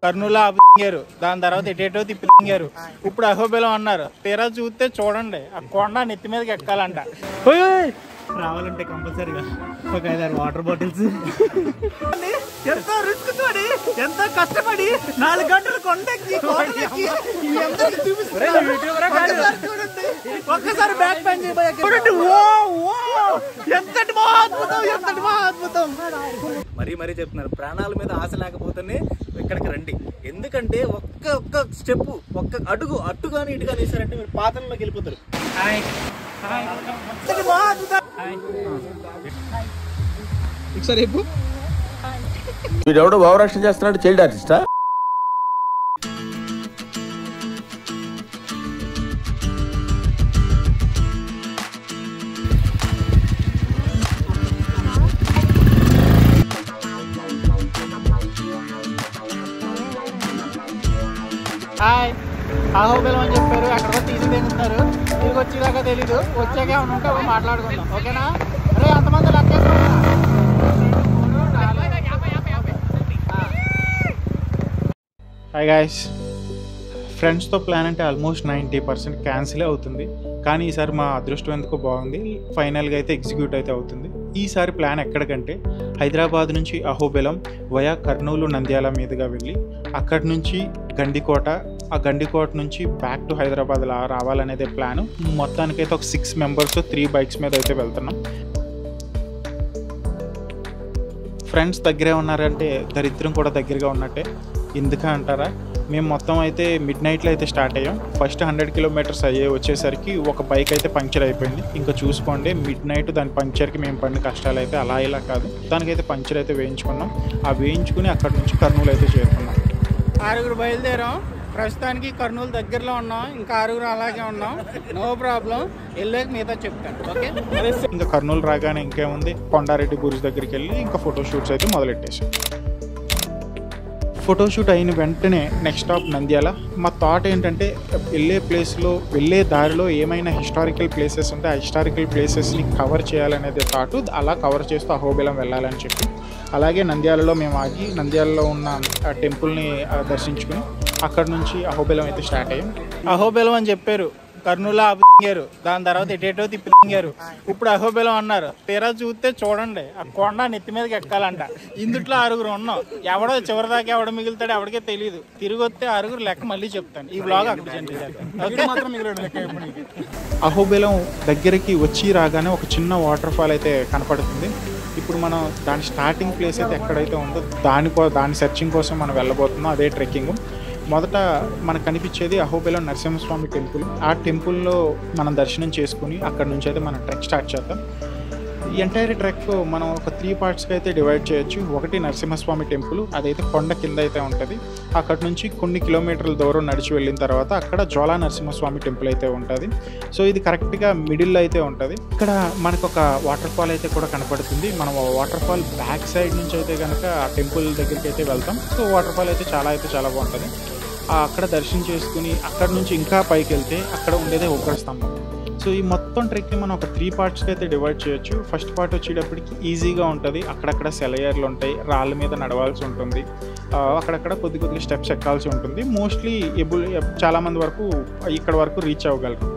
కర్నూలు ఆపుగారు, దాని తర్వాత ఎటేటో తిప్పిగారు, ఇప్పుడు అహోబిలం అన్నారు. తీరా చూస్తే చూడండి ఆ కొండ నెత్తి మీదకి ఎక్కాలంట. రావాలంటే కంపల్సరీగా ఒక 5-6 వాటర్ బాటిల్స్. ఎంతో రిస్క్ తోడి ఎంతో కష్టపడి 4 గంటలు కొండెక్కి ఒక్కసారి బ్యాక్ పెయిన్ చూడండి. ఎంతటి మహాద్భుతం, ఎంతటి మహాద్భుతం. మరీ చెప్తున్నారు, ప్రాణాల మీద ఆశ లేకపోతేనే ఇక్కడికి రండి. ఎందుకంటే ఒక్క స్టెప్, ఒక్క అడుగు అట్టుగాని ఇటుగాని వేసారంటే మీరు పాతంలోకి వెళ్ళిపోతారు. ఒకసారి వీడెవడో భావరక్షణ చేస్తున్నాడు, చైల్డ్ ఆర్టిస్టా? హాయ్, అహోబిలం అని చెప్పారు. అక్కడ తీసుకెళ్తున్నారు. తిరిగి వచ్చేదాకా తెలీదు. వచ్చాక ఏమైనా ఉంటే మాట్లాడుకుందాం, ఓకేనా? అరే అంతమంది లెక్కేసుకో. హాయ్ గాయ్స్, ఫ్రెండ్స్తో ప్లాన్ అంటే ఆల్మోస్ట్ 90% క్యాన్సిలే అవుతుంది. కానీ ఈసారి మా అదృష్టం ఎందుకో బాగుంది. ఫైనల్గా అయితే ఎగ్జిక్యూట్ అయితే అవుతుంది. ఈసారి ప్లాన్ ఎక్కడికంటే హైదరాబాద్ నుంచి అహోబిలం వయా కర్నూలు నంద్యాల మీదుగా వెళ్ళి అక్కడి నుంచి గండికోట, ఆ గండికోట నుంచి బ్యాక్ టు హైదరాబాద్ రావాలనేదే ప్లాను. మొత్తానికైతే ఒక 6 మెంబర్స్ 3 బైక్స్ మీద అయితే వెళ్తున్నాం. ఫ్రెండ్స్ దగ్గరే ఉన్నారంటే దరిద్రం కూడా దగ్గరగా ఉన్నట్టే. ఎందుకు అంటారా, మేము మొత్తం అయితే మిడ్ నైట్లో అయితే స్టార్ట్ అయ్యాం. ఫస్ట్ 100 కిలోమీటర్స్ వచ్చేసరికి ఒక బైక్ అయితే పంక్చర్ అయిపోయింది. ఇంకా చూసుకోండి, మిడ్ నైట్ దాని పంక్చర్కి మేము పడిన కష్టాలు అయితే అలా ఇలా కాదు. దానికైతే పంక్చర్ అయితే వేయించుకున్నాం. ఆ వేయించుకుని అక్కడ నుంచి కర్నూలు అయితే చేరుకున్నాం. 6 బయలుదేరాం. ప్రస్తుతానికి కర్నూలు దగ్గరలో ఉన్నాం. ఇంకా 6 అలాగే ఉన్నాం. నో ప్రాబ్లం, వెళ్ళాక మిగతా చెప్తాను, ఓకే? ఇంకా కర్నూలు రాగానే ఇంకేముంది, కొండారెడ్డి బురుజ్ దగ్గరికి వెళ్ళి ఇంకా ఫోటోషూట్స్ అయితే మొదలెట్టేసాం. ఫోటోషూట్ అయిన వెంటనే నెక్స్ట్ స్టాప్ నంద్యాల. మా థాట్ ఏంటంటే వెళ్ళే దారిలో ఏమైనా హిస్టారికల్ ప్లేసెస్ ఉంటే ఆ హిస్టారికల్ ప్లేసెస్ని కవర్ చేయాలనేది థాట్. అలా కవర్ చేస్తూ అహోబిలం వెళ్ళాలని చెప్పి, అలాగే నంద్యాలలో మేము ఆగి నంద్యాలలో ఉన్న టెంపుల్ని దర్శించుకుని అక్కడ నుంచి అహోబిలం అయితే స్టార్ట్ అయ్యాం. అహోబిలం అని చెప్పారు, కర్నూలు ఆపుగారు, దాని తర్వాత ఎటేటో తిప్పిగారు, ఇప్పుడు అహోబిలం అన్నారు. తీరా చూస్తే చూడండి ఆ కొండ నెత్తి మీదకి ఎక్కాలంట. ఇందుట్లో 6 ఉన్నాం. ఎవడో చివరిదాకా ఎవడ మిగులుతాడో ఎవడికే తెలియదు. తిరిగి వస్తే 6 లెక్క మళ్ళీ చెప్తాను. ఈ బ్లాగ్ అక్కడ అహోబిలం దగ్గరికి వచ్చి రాగానే ఒక చిన్న వాటర్ ఫాల్ అయితే కనపడుతుంది. ఇప్పుడు మనం దాని స్టార్టింగ్ ప్లేస్ అయితే ఎక్కడైతే ఉందో దాని సెర్చింగ్ కోసం మనం వెళ్ళబోతున్నాం. అదే ట్రెక్కింగ్. మొదట మనకు కనిపించేది అహోబిలం నరసింహస్వామి టెంపుల్. ఆ టెంపుల్లో మనం దర్శనం చేసుకుని అక్కడ నుంచి అయితే మనం ట్రెక్ స్టార్ట్ చేద్దాం. ఈ ఎంటైర్ ట్రెక్ మనం ఒక 3 పార్ట్స్కి అయితే డివైడ్ చేయొచ్చు. ఒకటి నరసింహస్వామి టెంపుల్, అదైతే కొండ కింద అయితే ఉంటుంది. అక్కడ నుంచి కొన్ని కిలోమీటర్ల దూరం నడిచి వెళ్ళిన తర్వాత అక్కడ జ్వాలా నరసింహస్వామి టెంపుల్ అయితే ఉంటుంది. సో ఇది కరెక్ట్గా మిడిల్లో అయితే ఉంటుంది. ఇక్కడ మనకు ఒక వాటర్ ఫాల్ అయితే కూడా కనపడుతుంది. మనం వాటర్ ఫాల్ బ్యాక్ సైడ్ నుంచి అయితే కనుక ఆ టెంపుల్ దగ్గరికి అయితే వెళ్తాం. సో వాటర్ ఫాల్ అయితే చాలా బాగుంటుంది. అక్కడ దర్శనం చేసుకుని అక్కడ నుంచి ఇంకా పైకి వెళ్తే అక్కడ ఉండేదే ఉగ్ర స్తంభం. సో ఈ మొత్తం ట్రెక్ని మనం ఒక 3 పార్ట్స్కి అయితే డివైడ్ చేయొచ్చు. ఫస్ట్ పార్ట్ వచ్చేటప్పటికి ఈజీగా ఉంటుంది. అక్కడక్కడ సెలయర్లు ఉంటాయి, రాళ్ళ మీద నడవాల్సి ఉంటుంది, అక్కడక్కడ కొద్ది స్టెప్స్ ఎక్కాల్సి ఉంటుంది. మోస్ట్లీ చాలామంది వరకు ఇక్కడ వరకు రీచ్ అవ్వగలరు.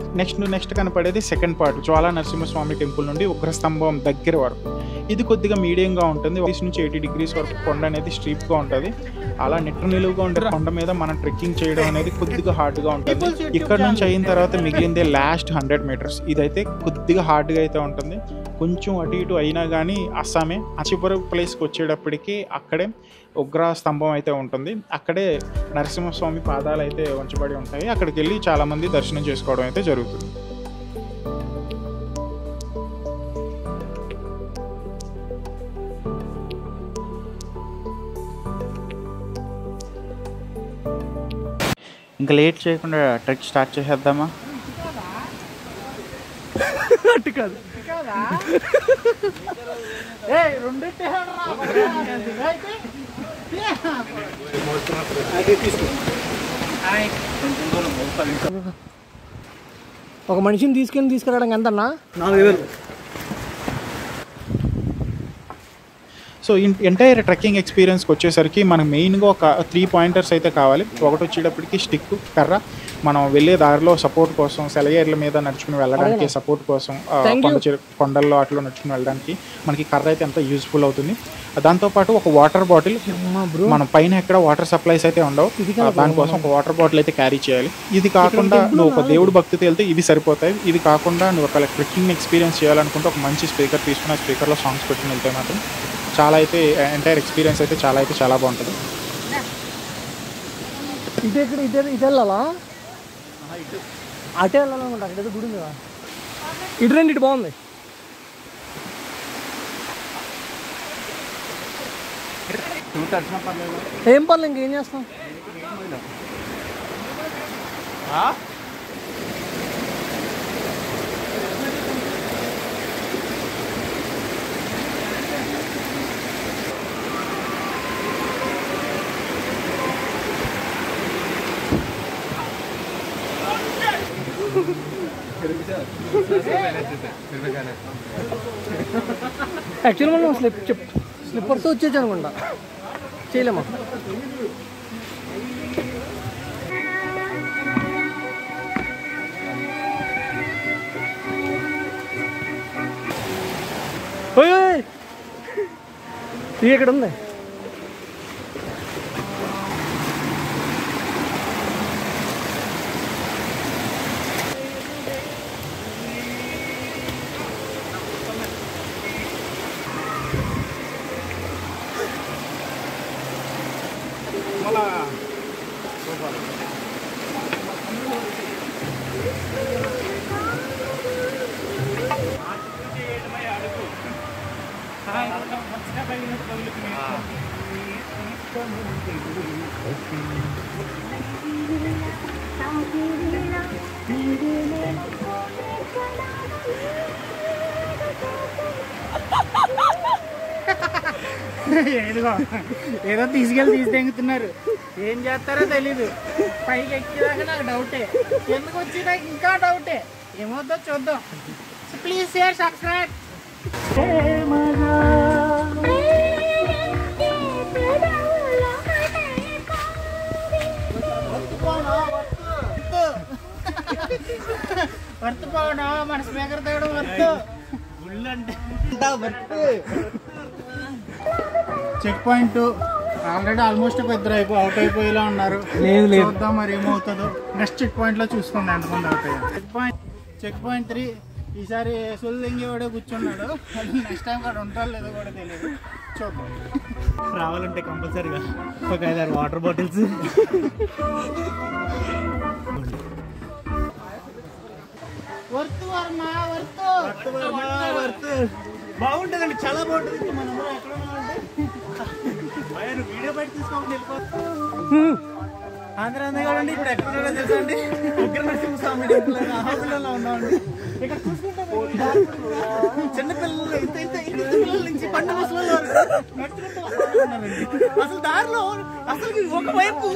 నెక్స్ట్ కనపడేది సెకండ్ పార్ట్, జ్వాలా నరసింహస్వామి టెంపుల్ నుండి ఉగ్రస్తంభం దగ్గర వరకు. ఇది కొద్దిగా మీడియంగా ఉంటుంది. 1 నుంచి 80 degrees వరకు కొండ అనేది స్ట్రీప్గా ఉంటుంది. అలా నిలువుగా ఉండే కొండ మీద మనం ట్రెక్కింగ్ చేయడం అనేది కొద్దిగా హార్డ్గా ఉంటుంది. ఇక్కడ నుంచి అయిన తర్వాత మిగిలిందే లాస్ట్ 100 meters. ఇదైతే కొద్దిగా హార్డ్గా అయితే ఉంటుంది. కొంచెం అటు ఇటు అయినా కానీ అస్సామే. ఆ చివరి ప్లేస్కి వచ్చేటప్పటికి అక్కడే ఉగ్ర స్తంభం అయితే ఉంటుంది. అక్కడే నరసింహస్వామి పాదాలు అయితే ఉంచబడి ఉంటాయి. అక్కడికి వెళ్ళి చాలామంది దర్శనం చేసుకోవడం అయితే జరుగుతుంది. ఇంకా లేట్ చేయకుండా ట్రెక్ స్టార్ట్ చేసేద్దామా? అట్టు కాదు, ఒక మనిషిని తీసుకెళ్ళడానికి ఎంతన్నా? 4000. సో ఎంటైర్ ట్రెక్కింగ్ ఎక్స్పీరియన్స్కి వచ్చేసరికి మనకు మెయిన్గా ఒక 3 పాయింటర్స్ అయితే కావాలి. ఒకటి వచ్చేటప్పటికి స్టిక్ కర్ర, మనం వెళ్ళే దారిలో సపోర్ట్ కోసం, సెలయేర్ల మీద నడుచుకుని వెళ్ళడానికి సపోర్ట్ కోసం, కొండల్లో అట్లా నడుచుకుని వెళ్ళడానికి మనకి కర్ర అయితే ఎంత యూజ్ఫుల్ అవుతుంది. దాంతోపాటు ఒక వాటర్ బాటిల్, మనం పైన ఎక్కడ వాటర్ సప్లైస్ అయితే ఉండవు, దానికోసం ఒక వాటర్ బాటిల్ అయితే క్యారీ చేయాలి. ఇది కాకుండా నువ్వు ఒక దేవుడు భక్తితో వెళ్తే ఇవి సరిపోతాయి. ఇది కాకుండా నువ్వు ఒక ట్రెక్కింగ్ ఎక్స్పీరియన్స్ చేయాలనుకుంటే ఒక మంచి స్పీకర్ తీసుకుని ఆ స్పీకర్లో సాంగ్స్ పెట్టుకుని వెళ్తే మాత్రం చాలా అయితే ఎంటైర్ ఎక్స్పీరియన్స్ అయితే చాలా బాగుంటుంది. ఇటు వెళ్ళాలా? అటే వెళ్ళాలనుకుంటా. అక్కడ గుడి ఉంది కదా, ఇటు రండి, ఇటు బాగుంది. ఏం పర్లేదు, ఇంకేం చేస్తాం. యాక్చువల్లీ మనం స్లిప్పర్తో వచ్చేది అనుకుంటా, చేయలేమా? ఇది ఎక్కడ ఉంది? ఏదో తీసుకెళ్ళి తెంగుతున్నారు, ఏం చేస్తారో తెలీదు. పైకి ఎక్కేదాకా నాకు డౌటే, ఎందుకు వచ్చేదాకా ఇంకా డౌటే. ఏమవుతుందో చూద్దాం. Please share, subscribe. వర్త్ పోవడం, మన స్పీకర్ తగ్గడం worth. Check point already almost ఒక ఇద్దరు అవుట్ అయిపోయేలా ఉన్నారు. చూద్దాం మరి ఏమవుతుందో. నెక్స్ట్ చెక్ పాయింట్ లో చూసుకోండి ఎంతమంది అవుతాయి. చెక్ పాయింట్ 3 ఈసారి సుల్లింగి వాడే కూర్చున్నాడు. నెక్స్ట్ టైం కూడా ఉంటారో లేదో కూడా తెలియదు, చూద్దాం. రావాలంటే కంపల్సరీగా ఒక 5-6 వాటర్ బాటిల్స్. బాగుంటుందండి, చాలా బాగుంటుంది. మనం ఎక్కడ ఉన్నామంటే వీడియో బయట తీసుకోండి. ఆంధ్ర కాదండి, ఇప్పుడు ఎక్కడ ఉన్నాడో తెలుసా అండి? ఉగ్ర నరసింహస్వామి టెంపుల్ అహోబిలంలో ఉన్నామండి. ఇక్కడ చూసుకుంటే చిన్నపిల్లలు ఇంత పిల్లల నుంచి పండు ముసలి వరకు నడుచుకుంటూ వస్తున్నారండి. అసలు దారిలో అసలు ఒకవైపు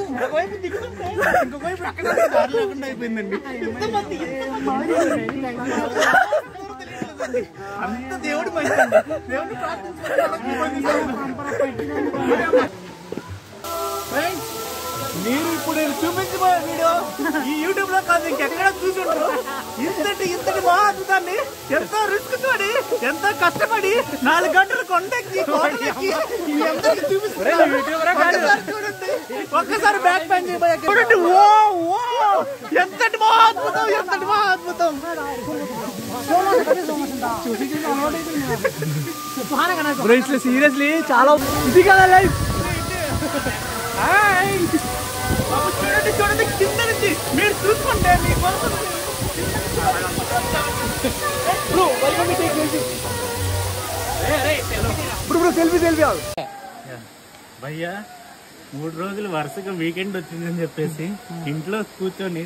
దిగుతుంటే ఇంకొక వైపు అక్కడ దారి లేకుండా అయిపోయిందండి. ఎంతమంది అంత దేవుడు మంచి, దేవుడిని మీరు ఇప్పుడు నేను చూపించబోయే వీడియో ఈ యూట్యూబ్ లో కాదు, ఇంకెక్కడ చూసి ఉంటారు. ఇంతటి బాగా అద్భుతాన్ని ఎంతో రిస్క్ తోడి, ఎంతో కష్టపడి 4 గంటలు కొండెక్కి చూపిస్తున్నారు. చూడండి, ఒక్కసారి బ్యాక్ ప్యాన్ చూడండి. ఎంతటి బాగా అద్భుతం, ఎంతటి బాగా అద్భుతం. సీరియస్లీ చాలా ఇది కదా లైఫ్. చూడండి కింద నుంచి మీరు చూసుకుంటే మీ సెల్ఫీ భయ్యా 3 రోజులు వరుసగా వీకెండ్ వచ్చిందని చెప్పేసి ఇంట్లో కూర్చొని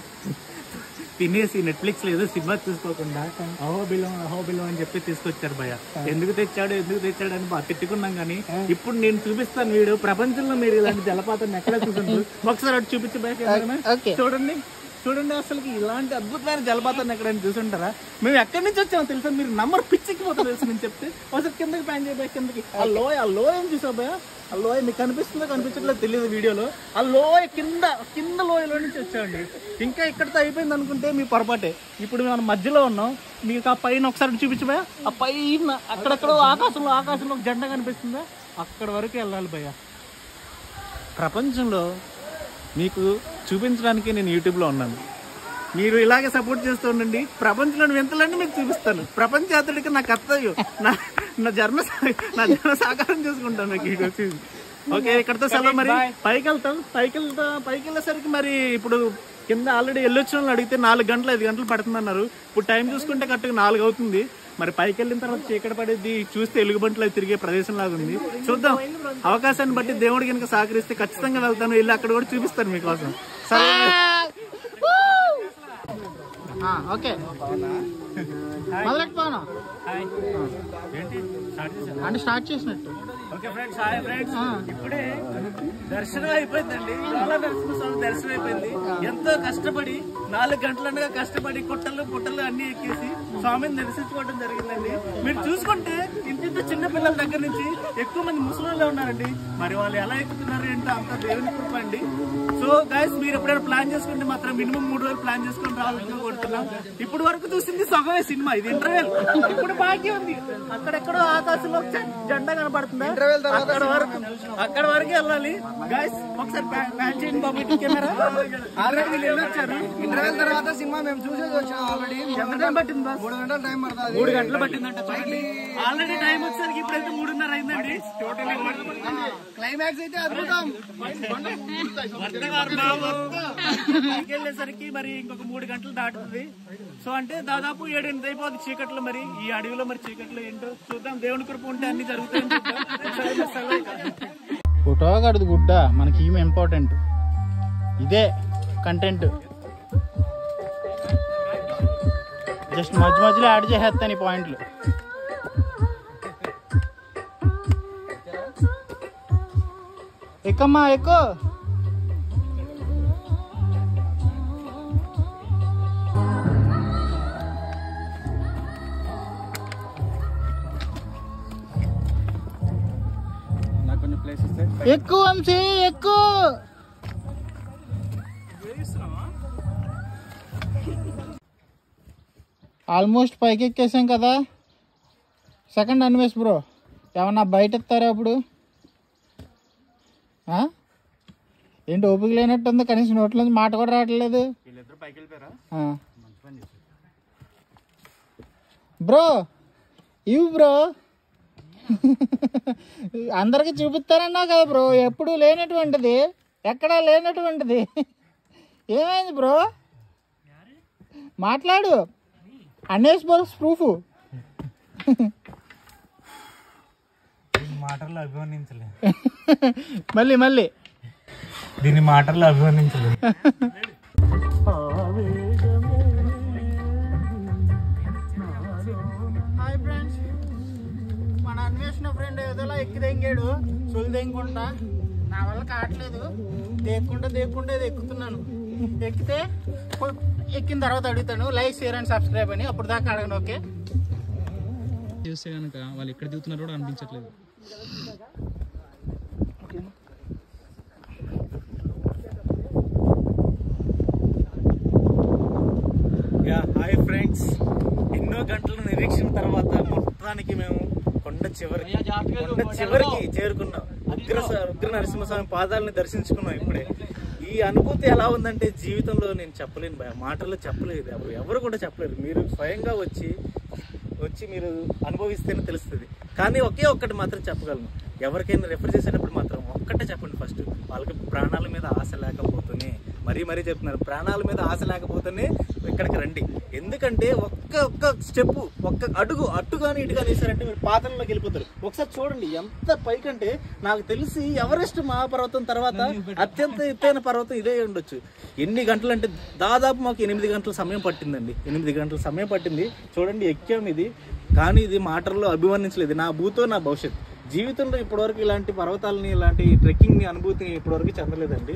తినేసి నెట్ఫ్లిక్స్ లో ఏదో సినిమా చూసుకోకుండా అహోబిలం అని చెప్పి తీసుకొచ్చారు భయ్య. ఎందుకు తెచ్చాడు అని బాగా తిట్టుకున్నాం. కానీ ఇప్పుడు నేను చూపిస్తాను వీడియో. ప్రపంచంలో మీరు ఇలాంటి జలపాతాన్ని ఎక్కడ చూసుకుంటారు? ఒకసారి అటు చూపించి భయ్య, చూడండి అసలు ఇలాంటి అద్భుతమైన జలపాతాన్ని ఎక్కడైనా చూసుంటారా? మేము ఎక్కడి నుంచి వచ్చామో తెలుసా? మీరు నంబర్ పిచ్చికిపోతారు తెలుసు నేను చెప్తే. ఒకసారి కింద మీద ప్లాన్ చేయబోయే కిందకి. ఆ లోయ ఏం చూసావు భయ? ఆ లోయ మీకు కనిపిస్తుందో కనిపించట్లేదు తెలియదు వీడియోలో. ఆ లోయ కింద లోయలో నుంచి వచ్చామండి. ఇంకా ఇక్కడితో అయిపోయింది అనుకుంటే మీ పొరపాటే. ఇప్పుడు మనం మధ్యలో ఉన్నాం. మీకు ఆ పైన ఒకసారి చూపించబోయ. ఆ పైన అక్కడెక్కడో ఆకాశంలో ఒక జెండా కనిపిస్తుందా? అక్కడ వరకు వెళ్ళాలి భయ. ప్రపంచంలో మీకు చూపించడానికి నేను యూట్యూబ్లో ఉన్నాను. మీరు ఇలాగే సపోర్ట్ చేస్తూ ఉండండి. ప్రపంచంలోని వింతలన్నీ మీకు చూపిస్తాను. ప్రపంచ యాత్రిడికి నా కర్తవ్యం, నా జన్మ సాకారం చేసుకుంటాను మీకు ఈ వచ్చి. ఓకే, ఇక్కడతో సెలవు. మరి పైకి వెళ్ళేసరికి మరి ఇప్పుడు కింద ఆల్రెడీ వెళ్ళొచ్చిన వాళ్ళు అడిగితే 4 గంటలు 5 గంటలు పడుతుంది అన్నారు. ఇప్పుడు టైం చూసుకుంటే కరెక్ట్గా 4 అవుతుంది. మరి పైకి వెళ్ళిన తర్వాత చీకటి పడేది చూస్తే ఎలుగుబంట్లు అవి తిరిగే ప్రదేశం లాగా ఉంది. చూద్దాం, అవకాశాన్ని బట్టి దేవుడి కనుక సహకరిస్తే ఖచ్చితంగా వెళ్తాను. వెళ్ళి అక్కడ కూడా చూపిస్తాను మీకోసం. సరే, ఓకే మొదలెట్టుకోను అంటే స్టార్ట్ చేసినట్టు. Okay friends, hi friends. ఇప్పుడే దర్శనం అయిపోయిందండి. చాలా దర్శనం అయిపోయింది. ఎంతో కష్టపడి 4 గంటలుగా కష్టపడి పుట్టలు అన్ని ఎక్కేసి స్వామిని దర్శించుకోవడం జరిగిందండి. మీరు చూసుకుంటే ఇంత చిన్న పిల్లల దగ్గర నుంచి ఎక్కువ మంది ముసలిలో ఉన్నారండి. మరి వాళ్ళు ఎలా ఎక్కుతున్నారు ఏంటో అంత దేవుని కృప అండి. సో గైస్, మీరు ఎప్పుడైనా ప్లాన్ చేసుకుంటే మాత్రం మినిమం 3 రోజులు ప్లాన్ చేసుకుని రావాలని కోరుతున్నాం. ఇప్పుడు వరకు చూసింది సగమే సినిమా, ఇది ఇంటర్వెల్. ఇప్పుడు బాకీ ఉంది. అక్కడెక్కడో ఆకాశంలో జెండా కనబడుతుంది. అక్కడ వరకు వెళ్ళాలి. గైస్ ఒకసారి ప్లాన్ చేయండి బాబు. కెమెరా ఆల్రెడీ వీళ్ళు వెళ్ళొచ్చారు. ఇంటర్వెల్ తర్వాత సినిమా మేము చూసేది వచ్చాం. ఆల్రెడీ ఎంత టైం పట్టింది? 3 గంటల టైం పడుతుంది. 3 గంటలు పట్టిందంట. చూడండి, ఆల్రెడీ టైం వచ్చేసరికి ఇప్పుడైతే 3:30 అయిందండి. క్లైమాక్స్ అయితే అద్భుతం. వెళ్ళేసరికి మరి ఇంకొక 3 గంటలు దాటుతుంది. సో అంటే దాదాపు 7-8 అయిపోతుంది చీకట్లో. మరి ఈ అడవిలో మరి చీకట్లో ఏంటో చూద్దాం. దేవుని కృప ఉంటే అన్ని జరుగుతాయి. ఫోటో కడదు గుడ్డ, మనకి ఏమి ఇంపార్టెంట్, ఇదే కంటెంట్. జస్ట్ మధ్యలో యాడ్ చేసేస్తాను ఈ పాయింట్లు. ఎక్కమ్మా ఎక్కువ. ఎక్కువ వంశీ ఎక్కువ. ఆల్మోస్ట్ పైకి ఎక్కేసాం కదా. సెకండ్ అన్వేష్ బ్రో, ఏమన్నా బయట ఎత్తారా అప్పుడు? ఏంటి ఓపిక లేనట్టుంది, కనీసం నోట్లోంచి మాట కూడా రావట్లేదు. బ్రో ఇవి బ్రో అందరికి చూపిస్తారన్నా కదా బ్రో, ఎప్పుడు లేనటువంటిది, ఎక్కడా లేనటువంటిది. ఏమైంది బ్రో? మాట్లాడు. Anvesh box proof. మాటల్లో అభివర్ణించలేదు. మళ్ళీ దీన్ని మాటల్లో అభివర్ణించలేదు. హాయ్ ఫ్రెండ్స్, మన అన్వేషణ ఫ్రెండ్ ఏదోలా ఎక్కి దెంగాడు. సొలి దెంగుకుంటా, నా వల్ల కావట్లేదు. దేక్కుంటే ఎక్కుతున్నాను. ఎక్కితే ఎక్కిన తర్వాత అడుగుతాను లైక్, షేర్ అండ్ సబ్స్క్రైబ్ అని. అప్పుడు దాకా అడగను. ఓకే, చూస్తే కనుక వాళ్ళు ఎక్కడ దిగుతున్నారు కూడా అనిపించట్లేదు. హాయ్ ఫ్రెండ్స్, ఎన్నో గంటల నిరీక్షణ తర్వాత మొత్తానికి మేము కొండ చివరికి చేరుకున్నాం. ఉగ్ర నరసింహస్వామి పాదాలను దర్శించుకున్నాం ఇప్పుడే. ఈ అనుభూతి ఎలా ఉందంటే జీవితంలో నేను చెప్పలేను భయ, మాటల్లో చెప్పలేదు. ఎవరు కూడా చెప్పలేరు. మీరు స్వయంగా వచ్చి మీరు అనుభవిస్తేనే తెలుస్తుంది. కానీ ఒక్కటి మాత్రం చెప్పగలను, ఎవరికైనా రెఫర్ చేసేటప్పుడు మాత్రం ఒక్కటే చెప్పండి. ఫస్ట్ వాళ్ళకి ప్రాణాల మీద ఆశ లేకపోతేనే, మరీ చెప్తున్నారు, ప్రాణాల మీద ఆశ లేకపోతేనే ఇక్కడికి రండి. ఎందుకంటే ఒక్క స్టెప్, ఒక్క అడుగు అటు కానీ ఇటు కానీ వేసారంటే మీరు పాతంలోకి వెళ్ళిపోతారు. ఒకసారి చూడండి ఎంత పైకంటే, నాకు తెలిసి ఎవరెస్ట్ మహాపర్వతం తర్వాత అత్యంత ఎత్తైన పర్వతం ఇదే ఉండొచ్చు. ఎన్ని గంటలు అంటే దాదాపు మాకు 8 గంటల సమయం పట్టిందండి. 8 గంటల సమయం పట్టింది. చూడండి ఎక్కాము ఇది. కానీ ఇది మాటల్లో అభివర్ణించలేదు. నా భూతో నా భవిష్యత్. జీవితంలో ఇప్పటివరకు ఇలాంటి పర్వతాలని, ఇలాంటి ట్రెక్కింగ్ని అనుభూతిని ఇప్పటివరకు చెందలేదండి.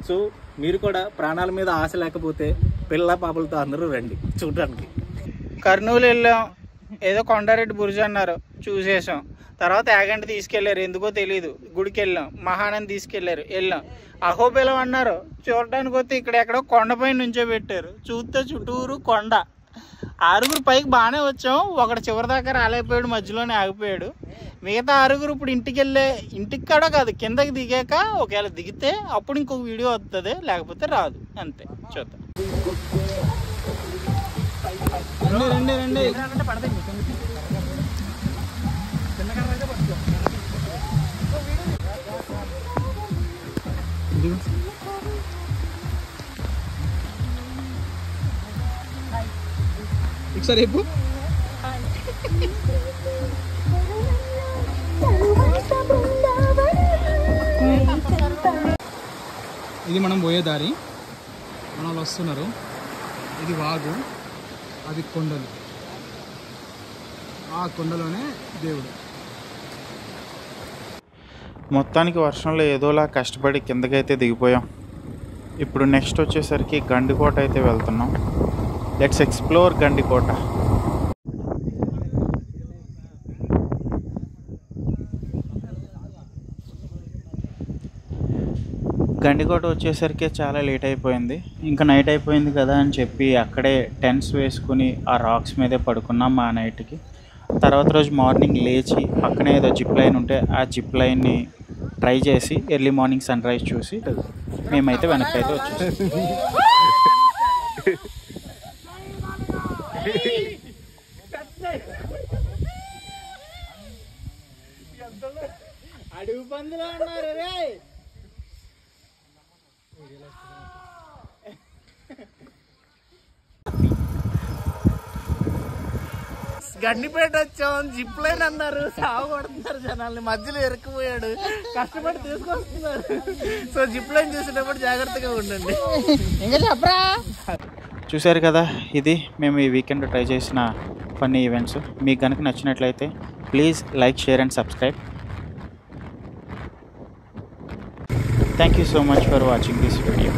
సో మీరు కూడా ప్రాణాల మీద ఆశ లేకపోతే పిల్ల పాపలతో అందరూ రండి చూడడానికి. కర్నూలు వెళ్ళాం, ఏదో కొండారెడ్డి బురుజు అన్నారు. చూసేసాం. తర్వాత యాగంటి తీసుకెళ్లారు, ఎందుకో తెలియదు. గుడికి వెళ్ళాం, మహానంది తీసుకెళ్లారు, వెళ్ళాం. అహోబిలం అన్నారు, చూడడానికి వస్తే ఇక్కడ ఎక్కడో కొండపైన నుంచో పెట్టారు. చూస్తే చుట్టూరు కొండ. 6 పైకి బాగానే వచ్చాం, ఒకటి చివరి దాకా రాలేకపోయాడు, మధ్యలోనే ఆగిపోయాడు. మిగతా 6 ఇప్పుడు ఇంటికి కూడా కాదు, కిందకి దిగాక ఒకవేళ దిగితే అప్పుడు ఇంకొక వీడియో వస్తుంది, లేకపోతే రాదు. అంతే, చూద్దాం. రండి ఒకసారి చెప్పు. ఇది మనం పోయే దారి, మన వాళ్ళు వస్తున్నారు. ఇది వాగు, అది కొండలు, ఆ కొండలోనే దేవుడు. మొత్తానికి వర్షంలో ఏదోలా కష్టపడి కిందకైతే దిగిపోయాం. ఇప్పుడు నెక్స్ట్ వచ్చేసరికి గండికోట అయితే వెళ్తున్నాం. Let's explore Gandikota. గండికోట వచ్చేసరికి చాలా లేట్ అయిపోయింది. ఇంకా నైట్ అయిపోయింది కదా అని చెప్పి అక్కడే టెంట్స్ వేసుకుని ఆ రాక్స్ మీదే పడుకున్నాం మా నైట్కి. తర్వాత రోజు మార్నింగ్ లేచి పక్కనే ఏదో జిప్ లైన్ ఉంటే ఆ జిప్ లైన్ని ట్రై చేసి ఎర్లీ మార్నింగ్ సన్ రైజ్ చూసి మేమైతే వెనక్కి అయితే వచ్చేసాం. అడుగు పందులో ఉన్నారు రే. గండిపేట వచ్చాం, జిప్ లైన్ అన్నారు, సాగు కొడుతున్నారు జనాల్ని, మధ్యలో ఎరుక్కుపోయాడు, కష్టపడి తీసుకొస్తున్నారు. సో జిప్ లైన్ చూసేటప్పుడు జాగ్రత్తగా ఉండండి. ఇంకా చెప్పరా. చూశారు కదా, ఇది మేము ఈ వీకెండ్ ట్రై చేసిన ఫన్నీ ఈవెంట్స్. మీకు కనుక నచ్చినట్లయితే please like, share and subscribe. Thank you so much for watching this video.